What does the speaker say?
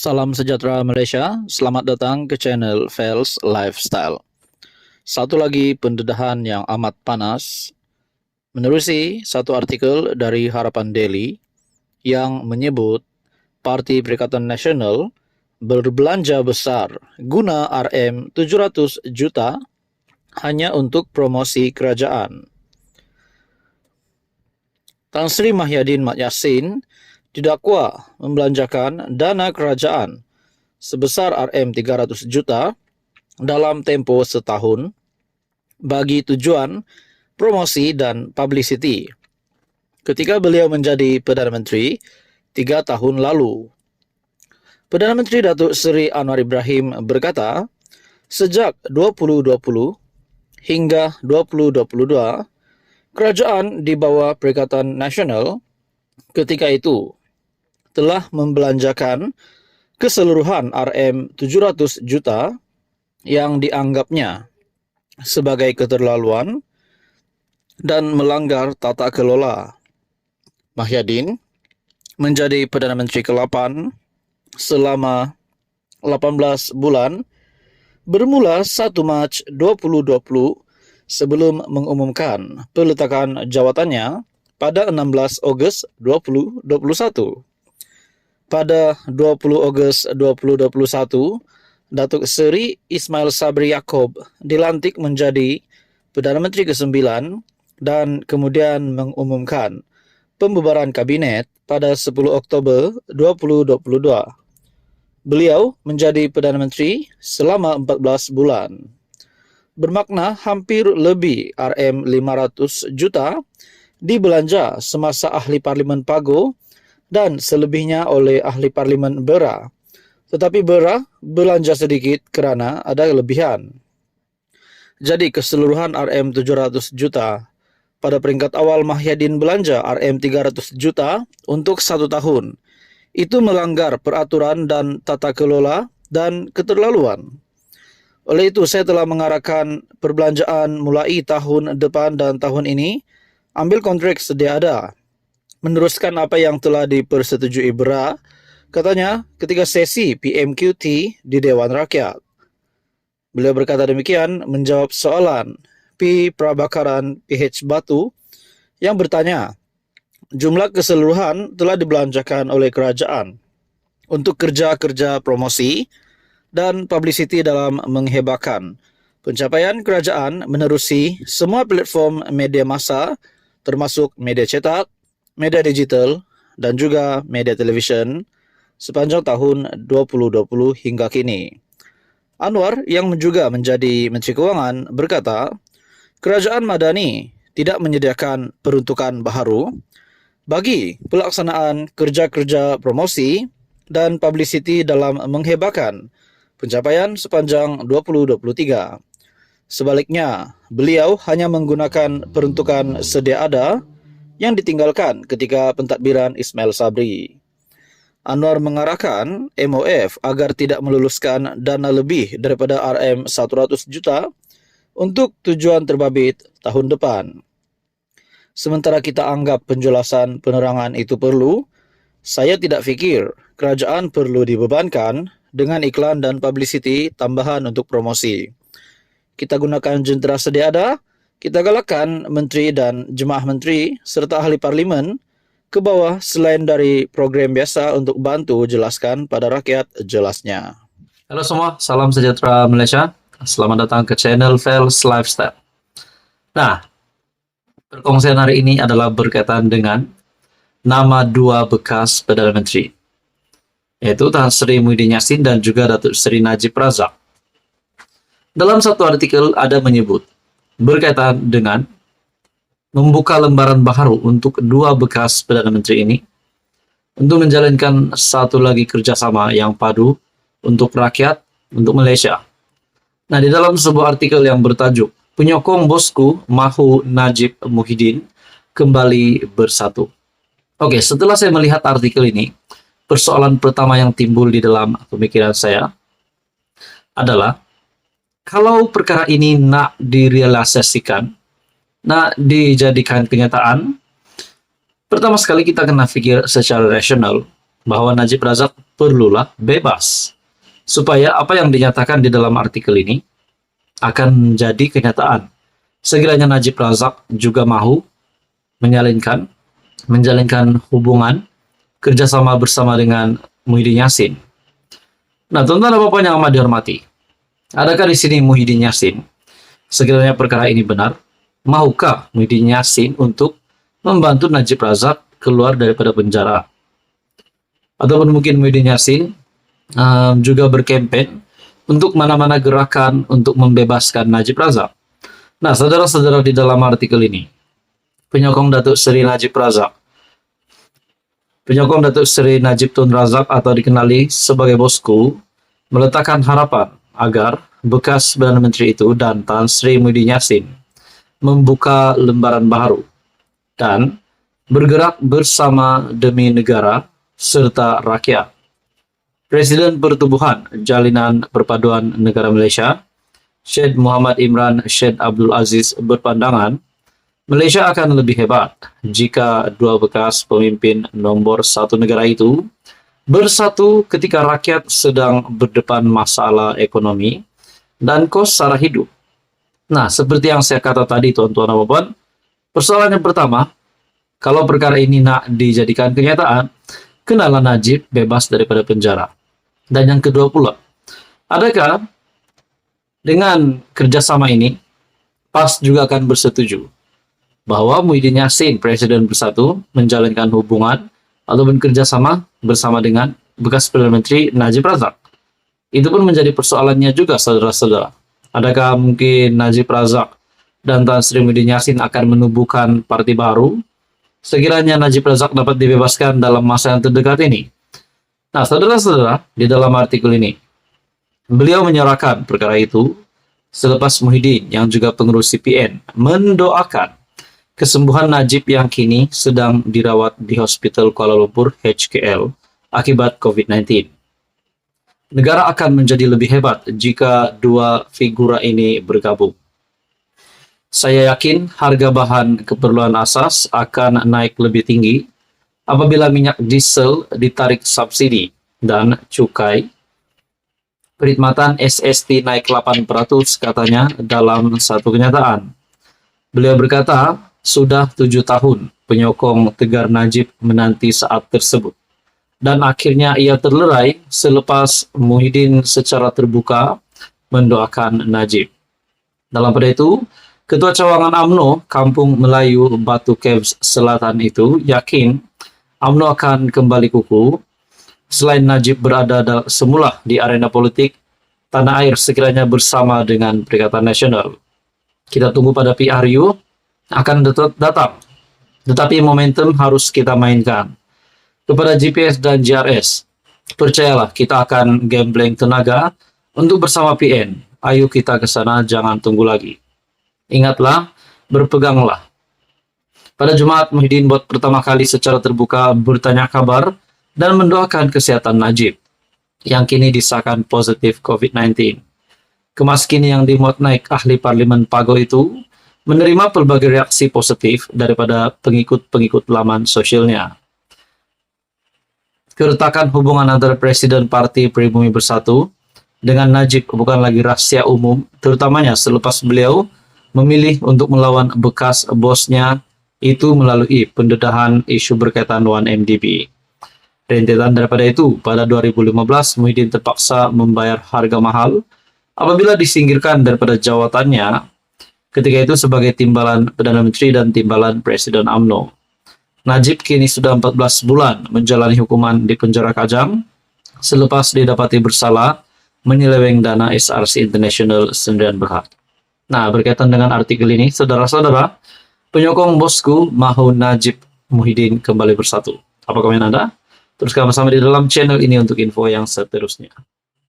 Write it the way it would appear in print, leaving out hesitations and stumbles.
Salam sejahtera Malaysia, selamat datang ke channel Fels Lifestyle. Satu lagi pendedahan yang amat panas, menerusi satu artikel dari Harapan Daily yang menyebut Parti Perikatan Nasional berbelanja besar guna RM700 juta hanya untuk promosi kerajaan. Tan Sri Mahyadin Mat Yassin didakwa membelanjakan dana kerajaan sebesar RM300 juta dalam tempo setahun bagi tujuan promosi dan publicity ketika beliau menjadi Perdana Menteri 3 tahun lalu. Perdana Menteri Datuk Seri Anwar Ibrahim berkata, sejak 2020 hingga 2022, kerajaan di bawah Perikatan Nasional ketika itu telah membelanjakan keseluruhan RM700 juta yang dianggapnya sebagai keterlaluan dan melanggar tata kelola. Mahyadin menjadi Perdana Menteri ke-8 selama 18 bulan bermula 1 Mac 2020 sebelum mengumumkan peletakan jawatannya pada 16 Ogos 2021. Pada 20 Ogos 2021, Datuk Seri Ismail Sabri Yaakob dilantik menjadi Perdana Menteri ke-9 dan kemudian mengumumkan pembubaran kabinet pada 10 Oktober 2022. Beliau menjadi Perdana Menteri selama 14 bulan. Bermakna hampir lebih RM500 juta dibelanja semasa Ahli Parlimen Pago dan selebihnya oleh Ahli Parlimen Bera. Tetapi Bera belanja sedikit kerana ada kelebihan. Jadi keseluruhan RM700 juta. Pada peringkat awal Mahyadin belanja RM300 juta untuk 1 tahun. Itu melanggar peraturan dan tata kelola dan keterlaluan. Oleh itu saya telah mengarahkan perbelanjaan mulai tahun depan dan tahun ini ambil kontrak sedia ada. Meneruskan apa yang telah dipersetujui Bera, katanya ketika sesi PMQT di Dewan Rakyat. Beliau berkata demikian menjawab soalan P. Prabhakaran PH Batu yang bertanya, jumlah keseluruhan telah dibelanjakan oleh kerajaan untuk kerja-kerja promosi dan publicity dalam menghebatkan pencapaian kerajaan menerusi semua platform media massa termasuk media cetak, media digital dan juga media televisyen sepanjang tahun 2020 hingga kini. Anwar yang juga menjadi Menteri Kewangan berkata, kerajaan Madani tidak menyediakan peruntukan baharu bagi pelaksanaan kerja-kerja promosi dan publicity dalam menghebatkan pencapaian sepanjang 2023. Sebaliknya, beliau hanya menggunakan peruntukan sedia ada yang ditinggalkan ketika pentadbiran Ismail Sabri. Anwar mengarahkan MOF agar tidak meluluskan dana lebih daripada RM100 juta untuk tujuan terbabit tahun depan. Sementara kita anggap penjelasan penerangan itu perlu, saya tidak fikir kerajaan perlu dibebankan dengan iklan dan publicity tambahan untuk promosi. Kita gunakan jentera sedia ada, kita galakkan menteri dan jemaah menteri serta ahli parlimen ke bawah selain dari program biasa untuk bantu jelaskan pada rakyat jelasnya. Halo semua, salam sejahtera Malaysia. Selamat datang ke channel Fels Lifestyle. Nah, perkongsian hari ini adalah berkaitan dengan nama 2 bekas Perdana Menteri, yaitu Tan Sri Muhyiddin Yassin dan juga Datuk Seri Najib Razak. Dalam satu artikel ada menyebut berkaitan dengan membuka lembaran baharu untuk 2 bekas Perdana Menteri ini untuk menjalankan satu lagi kerjasama yang padu untuk rakyat, untuk Malaysia. Nah, di dalam sebuah artikel yang bertajuk Penyokong Bosku Mahu Najib Muhyiddin Kembali Bersatu. Oke, setelah saya melihat artikel ini, persoalan pertama yang timbul di dalam pemikiran saya adalah kalau perkara ini nak direalisasikan, nak dijadikan kenyataan, pertama sekali kita kena fikir secara rasional bahwa Najib Razak perlulah bebas. Supaya apa yang dinyatakan di dalam artikel ini akan menjadi kenyataan. Sekiranya Najib Razak juga mahu menjalinkan hubungan kerjasama bersama dengan Muhyiddin Yassin. Nah, tuan-tuan dan Bapak yang amat dihormati, adakah di sini Muhyiddin Yassin, sekiranya perkara ini benar, mahukah Muhyiddin Yassin untuk membantu Najib Razak keluar daripada penjara? Ataupun mungkin Muhyiddin Yassin juga berkempen untuk mana-mana gerakan untuk membebaskan Najib Razak. Nah, saudara-saudara, di dalam artikel ini, penyokong Datuk Seri Najib Tun Razak atau dikenali sebagai Bosku, meletakkan harapan agar bekas Perdana Menteri itu dan Tan Sri Muhyiddin Yassin membuka lembaran baru dan bergerak bersama demi negara serta rakyat. Presiden Pertubuhan Jalinan Perpaduan Negara Malaysia, Syed Muhammad Imran Syed Abdul Aziz berpandangan Malaysia akan lebih hebat jika dua bekas pemimpin nombor satu negara itu bersatu ketika rakyat sedang berdepan masalah ekonomi dan kos sara hidup. Nah, seperti yang saya kata tadi, tuan-tuan dan puan, persoalan yang pertama, kalau perkara ini nak dijadikan kenyataan, kenalah Najib bebas daripada penjara. Dan yang kedua pula, adakah dengan kerjasama ini, PAS juga akan bersetuju bahwa Muhyiddin Yassin, Presiden Bersatu, menjalankan hubungan ataupun kerjasama bersama dengan bekas Perdana Menteri Najib Razak. Itu pun menjadi persoalannya juga, saudara-saudara. Adakah mungkin Najib Razak dan Tan Sri Muhyiddin Yassin akan menubuhkan parti baru sekiranya Najib Razak dapat dibebaskan dalam masa yang terdekat ini? Nah, saudara-saudara, di dalam artikel ini, beliau menyerahkan perkara itu selepas Muhyiddin yang juga pengurus CPN mendoakan kesembuhan Najib yang kini sedang dirawat di Hospital Kuala Lumpur HKL akibat COVID-19. Negara akan menjadi lebih hebat jika dua figura ini bergabung. Saya yakin harga bahan keperluan asas akan naik lebih tinggi apabila minyak diesel ditarik subsidi dan cukai. Perkhidmatan SST naik 8% katanya dalam satu kenyataan. Beliau berkata, sudah 7 tahun penyokong Tegar Najib menanti saat tersebut. Dan akhirnya ia terlerai selepas Muhyiddin secara terbuka mendoakan Najib. Dalam pada itu, Ketua Cawangan UMNO Kampung Melayu Batu Caves Selatan itu yakin UMNO akan kembali kukuh selain Najib berada semula di arena politik tanah air sekiranya bersama dengan Perikatan Nasional. Kita tunggu pada PRU akan datang. Tetapi momentum harus kita mainkan. Kepada GPS dan GRS, percayalah kita akan gambling tenaga untuk bersama PN. Ayo kita ke sana, jangan tunggu lagi. Ingatlah, berpeganglah. Pada Jumat, Muhyiddin buat pertama kali secara terbuka bertanya kabar dan mendoakan kesehatan Najib yang kini disahkan positif COVID-19. Kemas kini yang dimuat naik ahli Parlimen Pago itu menerima pelbagai reaksi positif daripada pengikut-pengikut laman sosialnya. Keretakan hubungan antara Presiden Parti Pribumi Bersatu dengan Najib bukan lagi rahasia umum, terutamanya selepas beliau memilih untuk melawan bekas bosnya itu melalui pendedahan isu berkaitan 1MDB. Rentetan daripada itu, pada 2015, Muhyiddin terpaksa membayar harga mahal apabila disingkirkan daripada jawatannya ketika itu sebagai timbalan Perdana Menteri dan timbalan Presiden UMNO. Najib kini sudah 14 bulan menjalani hukuman di penjara Kajang selepas didapati bersalah menyeleweng dana SRC International sendirian berhad. Nah, berkaitan dengan artikel ini, saudara-saudara, penyokong Bosku mahu Najib Muhyiddin kembali bersatu. Apa komen Anda? Teruskan bersama di dalam channel ini untuk info yang seterusnya.